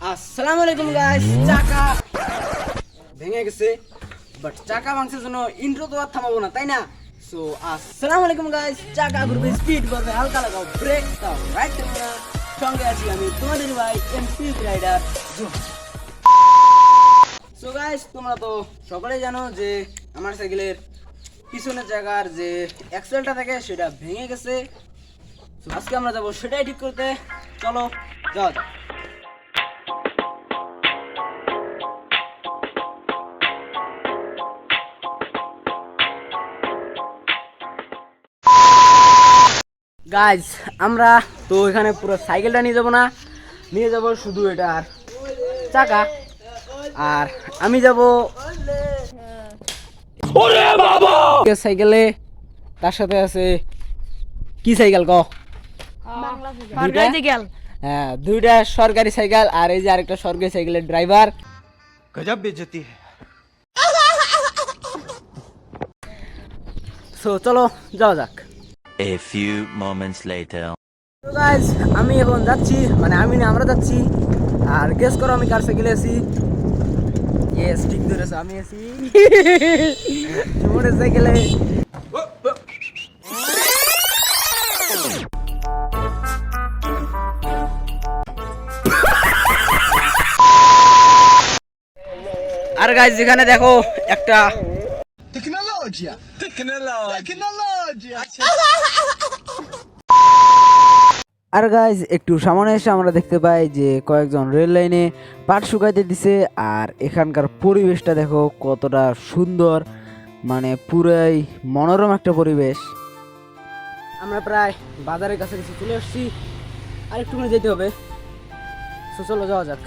আসসালামু আলাইকুম গাইস। চাকা ভেঙে গেছে, বাট চাকা ভাঙছে জন্য ইন্ট্রো তো আর থামাবো না, তাই না? সো আসসালামু আলাইকুম গাইস। চাকা ঘুরবে, স্পিড বাড়বে, হালকা লাগাও ব্রেক দাও, রাইট না। সঙ্গে আছি আমি তোমাদের ভাই MP Rider Zoom. So guys, তোমরা তো সকলেই জানো যে আমার সাইকেলের পিছনের জায়গার যে অ্যাক্সেলটা থাকে সেটা ভেঙে গেছে। So, আজকে আমরা যাবো সেটাই ঠিক করতে। চলো যাওয়া যাক। গাইজ, আমরা তো এখানে পুরো সাইকেলটা নিয়ে যাবো না, নিয়ে যাব শুধু এটার চাকা। আর আমি যাব সাইকেলে, তার সাথে আছে কি সাইকেল ক? হ্যাঁ, দুইটা সরকারি সাইকেল, আর এই যে আরেকটা সরকারি সাইকেলের ড্রাইভার। गजब बेइज्जती है। সো চলো যাওয়া যাক। A few moments later. তো গাইজ, আমি এখন যাচ্ছি, মানে আমি না, আমরা যাচ্ছি। আর গেস করো আমি কার সাইকেলে আছি? ইয়েস, ঠিক ধরেছো, আমি আছি সুমনের সাইকেলে। আর গাইজ, এখানে দেখো একটা टेक्नोलॉजिया टेक्नोलॉजिया আর গাইজ একটু সামনে এসে আমরা দেখতে পাই যে কয়েকজন রেল লাইনে পাট শুকাইতে দিছে। আর এখানকার পরিবেশটা দেখো কতটা সুন্দর, মানে পুরাই মনোরম একটা পরিবেশ। আমরা প্রায় বাজারের কাছাকাছি চলে আসছি, আর একটুখানি যেতে হবে। তো চলো যাওয়া যাক।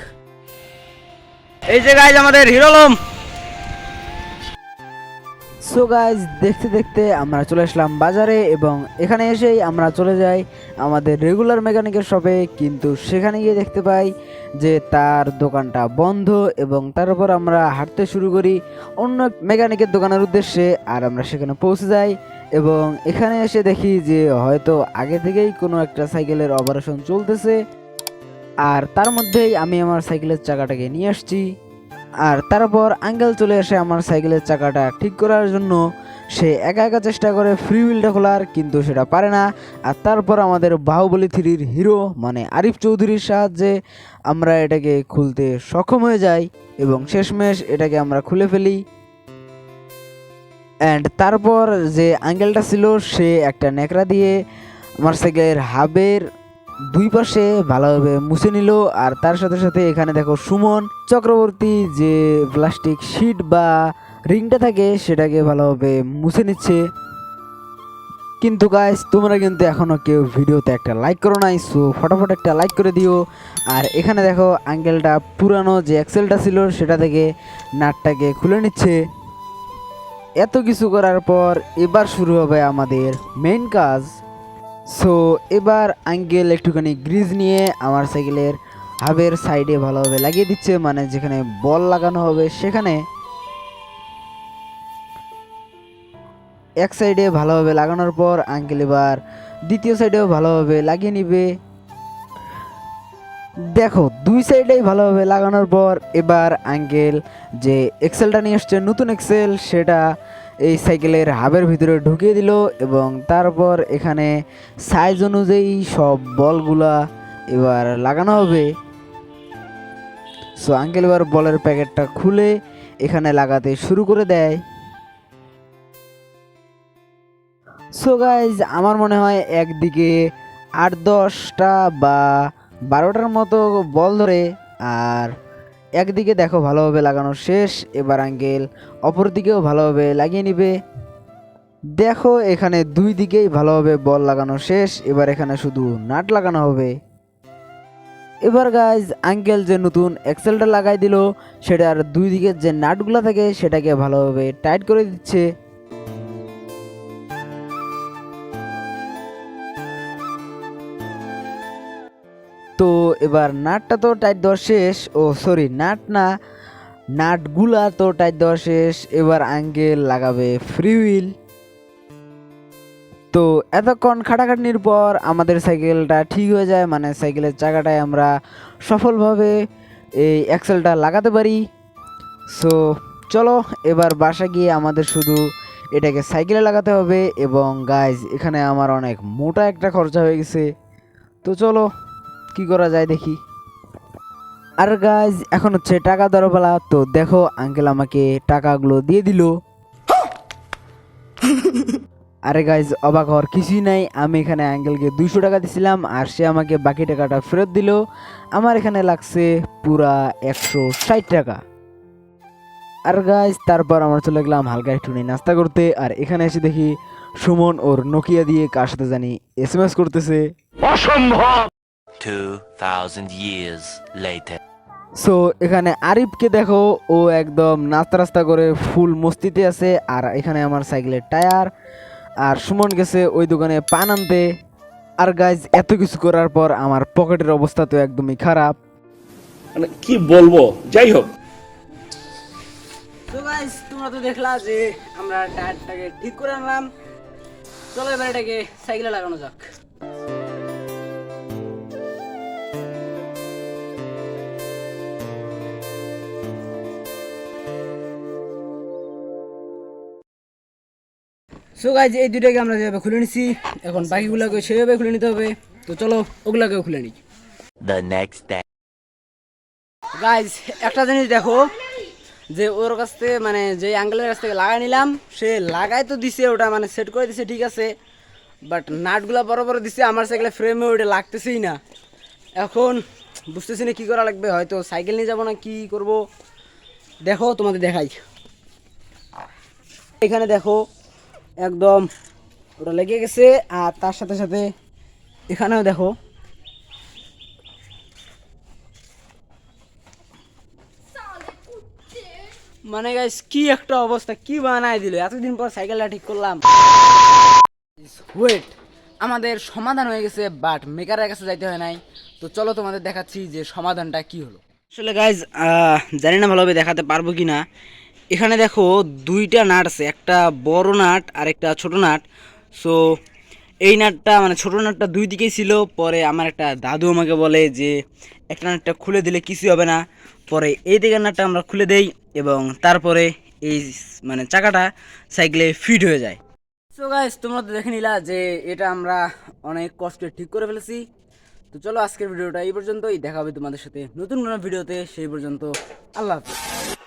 এই যে গাইজ আমাদের হিরো আলম। সো গাইজ, দেখতে দেখতে আমরা চলে আসলাম বাজারে, এবং এখানে এসেই আমরা চলে যাই আমাদের রেগুলার মেকানিকের শপে। কিন্তু সেখানে গিয়ে দেখতে পাই যে তার দোকানটা বন্ধ, এবং তারপর আমরা হাঁটতে শুরু করি অন্য মেকানিকের দোকানের উদ্দেশ্যে। আর আমরা সেখানে পৌঁছে যাই, এবং এখানে এসে দেখি যে হয়তো আগে থেকেই কোনো একটা সাইকেলের অপারেশন চলতেছে। আর তার মধ্যেই আমি আমার সাইকেলের চাকাটাকে নিয়ে আসছি। আর তারপর আঙ্কেল চলে এসে আমার সাইকেলের চাকাটা ঠিক করার জন্য সে একা একা চেষ্টা করে ফ্রি হুইলটা খোলার, কিন্তু সেটা পারে না। আর তারপর আমাদের বাহুবলী 3-র হিরো মানে আরিফ চৌধুরীর সাহায্যে আমরা এটাকে খুলতে সক্ষম হয়ে যাই, এবং শেষমেশ এটাকে আমরা খুলে ফেলি। অ্যান্ড তারপর যে আঙ্কেলটা ছিল সে একটা ন্যাকড়া দিয়ে আমার সাইকেলের হাবের দুই পাশে ভালোভাবে মুছে নিল। আর তার সাথে সাথে এখানে দেখো সুমন চক্রবর্তী যে প্লাস্টিক শিট বা রিংটা থাকে সেটাকে ভালোভাবে মুছে নিচ্ছে। কিন্তু গাইস, তোমরা কিন্তু এখনো কেউ ভিডিওতে একটা লাইক করো নাই, সো ফটাফট একটা লাইক করে দিও। আর এখানে দেখো আঙ্কেলটা পুরানো যে অ্যাক্সেলটা ছিল সেটা থেকে নাটটাকে খুলে নিচ্ছে। এত কিছু করার পর এবার শুরু হবে আমাদের মেইন কাজ। সো এবার আঙ্কেল একটুখানি গ্রিজ নিয়ে আমার সাইকেলের হাবের সাইডে ভালোভাবে লাগিয়ে দিচ্ছে, মানে যেখানে বল লাগানো হবে সেখানে। এক সাইডে ভালোভাবে লাগানোর পর আঙ্কেল এবার দ্বিতীয় সাইডেও ভালোভাবে লাগিয়ে নিবে। দেখো, দুই সাইডেই ভালোভাবে লাগানোর পর এবার আঙ্কেল যে এক্সেলটা নিয়ে আসছে, নতুন এক্সেল, সেটা এই সাইকেলের হাবের ভিতরে ঢুকিয়ে দিল, এবং তারপর এখানে সাইজ অনুযায়ী সব বলগুলা এবার লাগানো হবে। সো আঙ্কেল এবার বলের প্যাকেটটা খুলে এখানে লাগাতে শুরু করে দেয়। সো গাইজ, আমার মনে হয় একদিকে 8-10টা বা 12টার মতো বল ধরে, আর একদিকে দেখো ভালোভাবে লাগানো শেষ। এবার আঙ্কেল অপর দিকেও ভালোভাবে লাগিয়ে নিবে। দেখো এখানে দুই দিকেই ভালোভাবে বল লাগানো শেষ, এবার এখানে শুধু নাট লাগানো হবে। এবার গাইজ, আঙ্কেল যে নতুন এক্সেলটা লাগাই দিল সেটার দুই দিকের যে নাটগুলো থাকে সেটাকে ভালোভাবে টাইট করে দিচ্ছে। তো এবার নাটটা তো টাইট দেওয়া শেষ, ও সরি নাট না, নাটগুলা তো টাইট দেওয়া শেষ। এবার আঙ্কেল লাগাবে ফ্রি হুইল। তো এতক্ষণ খাটাখাটনির পর আমাদের সাইকেলটা ঠিক হয়ে যায়, মানে সাইকেলের চাকাটায় আমরা সফলভাবে এই অ্যাক্সেলটা লাগাতে পারি। সো চলো এবার বাসা গিয়ে আমাদের শুধু এটাকে সাইকেলে লাগাতে হবে। এবং গাইজ এখানে আমার অনেক মোটা একটা খরচা হয়ে গেছে, তো চলো কি করা যায় দেখি। আর গাইজ এখন হচ্ছে টাকা দেওয়ার পালা। তো দেখো আঙ্কেল আমাকে টাকাগুলো দিয়ে দিল। আরে গাইজ অবাক হওয়ার কিছুই নাই, আমি এখানে আঙ্কেলকে 200 টাকা দিছিলাম আর সে আমাকে বাকি টাকাটা ফেরত দিল। আমার এখানে লাগছে পুরা 160 টাকা। আর গাইজ তারপর আমরা চলে গেলাম হালকা একটু নাস্তা করতে। আর এখানে এসে দেখি সুমন ওর নোকিয়া দিয়ে কার সাথে জানি SMS করতেছে। 2,000 years later. সো এখানে আরিফকে দেখো, ও একদম নাস্তা রাস্তা করে ফুল মস্তিতে আছে। আর এখানে আমার সাইকেলের টায়ার। আর সুমন গেছে ওই দোকানে পান আনতে। আর গাইজ এত কিছু করার পর আমার পকেটের অবস্থা তো একদমই খারাপ। মানে কি বলবো, যাই হোক। তো গাইস তোমরা তো দেখলা যে আমরা টায়ারটাকে ঠিক করে আনলাম। চলো এবার এটাকে সাইকেলে লাগানো যাক। সো গাইস এই দুটাকে আমরা যেভাবে খুলে নিছি, এখন বাকিগুলোকে সেভাবে খুলে নিতে হবে। তো চলো ওগুলাকেও খুলে নিই। The next day. গাইস একটা জিনিস দেখো, যে ওর কাছ থেকে মানে যে আঙ্কেলের কাছ থেকে লাগাই নিলাম, সে লাগাই তো দিছে, ওটা মানে সেট করে দিছে ঠিক আছে, বাট নাটগুলা বড় বড় দিছে, আমার সাইকেলে ফ্রেমে ওটা লাগতেছেই না। এখন বুঝতেছি না কী করা লাগবে, হয়তো সাইকেল নিয়ে যাবো না কি করব। দেখো তোমাদের দেখাই, এখানে দেখো একদম ওটা লেগে গেছে। আর তার সাথে সাথে এখানেও দেখো মানে গাইস কি একটা অবস্থা, কি বানায় দিল। এতদিন পর সাইকেলটা ঠিক করলাম। ওয়েট, আমাদের সমাধান হয়ে গেছে, বাট মেকারের কাছে যাইতে হয় নাই। তো চলো তোমাদের দেখাচ্ছি যে সমাধানটা কি হলো। আসলে গাইজ জানি না ভালোভাবে দেখাতে পারবো কি না। এখানে দেখো দুইটা নাট আছে, একটা বড় নাট আর একটা ছোট নাট। সো এই নাটটা মানে ছোট নাটটা দুই দিকেই ছিল। পরে আমার একটা দাদু আমাকে বলে যে একটা নাটটা খুলে দিলে কিছুই হবে না। পরে এই দিকের নাটটা আমরা খুলে দেই এবং তারপরে এই মানে চাকাটা সাইকেলে ফিট হয়ে যায়। সো গাইস তোমরা তো দেখে নিলা যে এটা আমরা অনেক কষ্টে ঠিক করে ফেলেছি। তো চলো আজকের ভিডিওটা এই পর্যন্তই, দেখা হবে তোমাদের সাথে নতুন কোনো ভিডিওতে। সেই পর্যন্ত আল্লাহ হাফেজ।